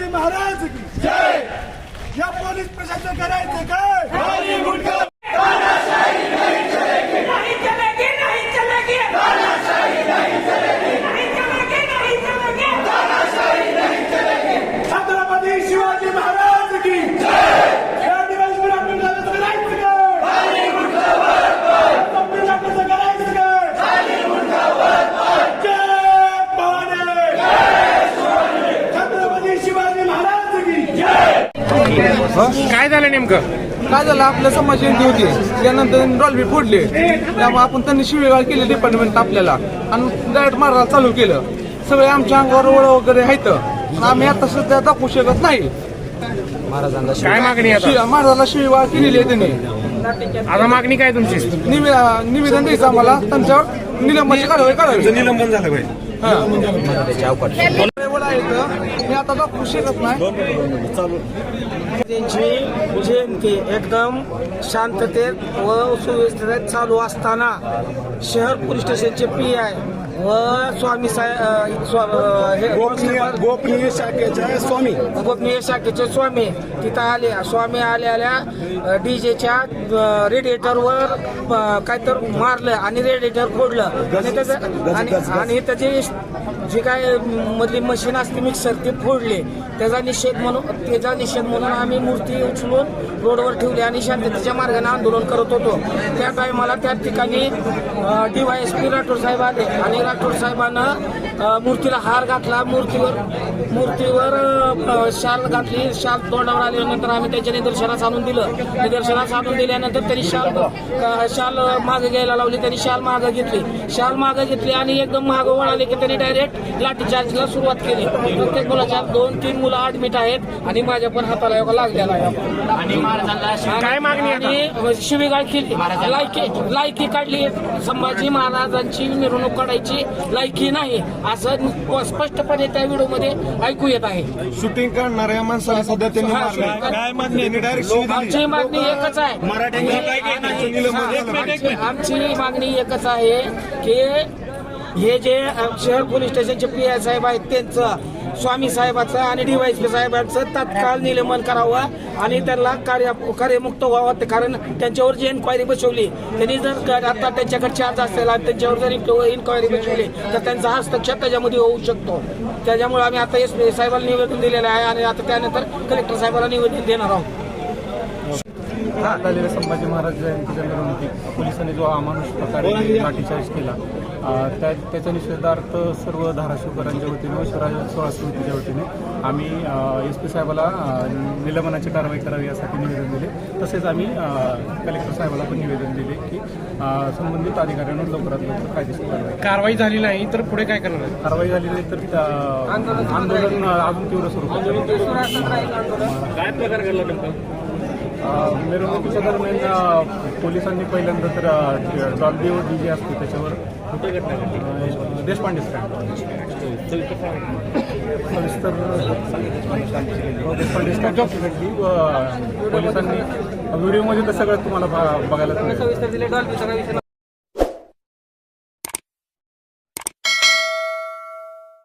शिवाजी महाराज की जय। या पोलीस प्रशासन करायचं काय? छत्रपती शिवाजी महाराज की जय। या दिवसभर आपल्याला करायचं काय? आपल्याला कसं करायचं काय? जय भवानी, छत्रपती शिवाजी महाराज की जय। काय झालं नेमकं? काय झालं, आपल्या समाज जयंती होती, त्यानंतर डॉल्बी फोडले, त्यामुळे आपण त्यांनी शिवेगाळ केली डिपार्टमेंट आपल्याला आणि डायरेक्ट मारायला चालू केलं. सगळे आमच्या अंगावर ओळ वगैरे आहेत आणि आम्ही आता सध्या दाखवू शकत नाही. काय मागणी आहे आता? महाराजाला शिवेगाळ केलेली आहे त्यांनी. आता मागणी काय तुमची? निवेदन द्यायचं आम्हाला, त्यांच्यावर निलंबनाची कारवाई करावी. निलंबन झालं पाहिजे. मी आता दाखवू शकत नाही. त्यांची जयंती एकदम शांततेत व सुव्यवस्थेत चालू असताना शहर पोलीस स्टेशनचे PI व स्वामी गोपनीय शाखेच्या स्वामी गोपनीय शाखेचे स्वामी तिथं आले. स्वामी आल्या डीजेच्या रेडिएटरवर काहीतर मारलं आणि रेडिएटर फोडलं आणि त्याचे जे काय मधली मशीन असते मिक्सर ते फोडले. त्याचा निषेध म्हणून आम्ही मूर्ती उचलून रोडवर ठेवली आणि शांततेच्या मार्गाने आंदोलन करत होतो. त्या टायमाला त्या ठिकाणी DYSP राठोड साहेब आले आणि राठोड साहेबांना मूर्तीला हार घातला. मूर्तीवर शाल घातली. शाल तोंडावर आल्यानंतर आम्ही त्याच्या निदर्शनास आणून दिलं. निदर्शनास आणून दिल्यानंतर त्यांनी शाल मागे घ्यायला लावली. त्यांनी शाल मागे घेतली आणि एकदम मागे वळाले की त्यांनी डायरेक्ट लाठीचार्जला सुरुवात केली. प्रत्येक मुलाच्या 2-3 मुलं ऍडमिट आहेत आणि माझ्या पण हाताला योगा लागलेला आहे. काय मागणी आहे? आणि शिवीगाळ केली, लायकी काढली. संभाजी महाराजांची मिरवणूक काढायची लायकी नाही असं स्पष्टपणे त्या व्हिडिओमध्ये ऐकू येत आहे. शूटिंग करणाऱ्या माणसाला सध्या त्यांनी आमची मागणी एकच आहे. आमची मागणी एकच आहे की हे जे शहर पोलीस स्टेशनचे PI साहेब आहेत त्यांचं, स्वामी साहेबाचं आणि DYSP साहेबांचं तात्काळ निलंबन करावं आणि त्यांना कार्यमुक्त व्हावं. कारण त्यांच्यावर जी इन्क्वायरी बसवली त्यांनी जर आता त्यांच्याकडे चार्ज असेल आणि त्यांच्यावर जर इन्क्वायरी बसवली तर त्यांचा हस्तक्षेप त्याच्यामध्ये होऊ शकतो. त्याच्यामुळे आम्ही आता SP साहेबांना निवेदन दिलेलं आहे आणि आता त्यानंतर कलेक्टर साहेबांना निवेदन देणार आहोत. झालेल्या संभाजी महाराज जयंतीच्या मिरवणुकीत पोलिसांनी जो अमानुष प्रकारे लाठीचार्ज केला त्याच्या निषेधार्थ सर्व धाराशिवकरांच्या वतीने व सोळा समितीच्या वतीने आम्ही SP साहेबाला निलंबनाची कारवाई करावी यासाठी निवेदन दिले. तसेच आम्ही कलेक्टर साहेबाला पण निवेदन दिले की संबंधित अधिकाऱ्यांवर लवकरात लवकर कायदेशीर कारवाई झाली नाही तर पुढे काय करणार? कारवाई झाली नाही तर आंदोलन अजून तीव्र स्वरूपात. काय प्रकार घडला नेमका? मिरवणुकीच्या दरम्यान पोलिसांनी पहिल्यांदा तर डॉल्बी व DJ असते त्याच्यावर कुठे घटना घडली? देशपांडे स्टँड सविस्तर देशपांडे स्टँडची घडली व पोलिसांनी व्हिडिओमध्ये तर सगळं तुम्हाला बघायला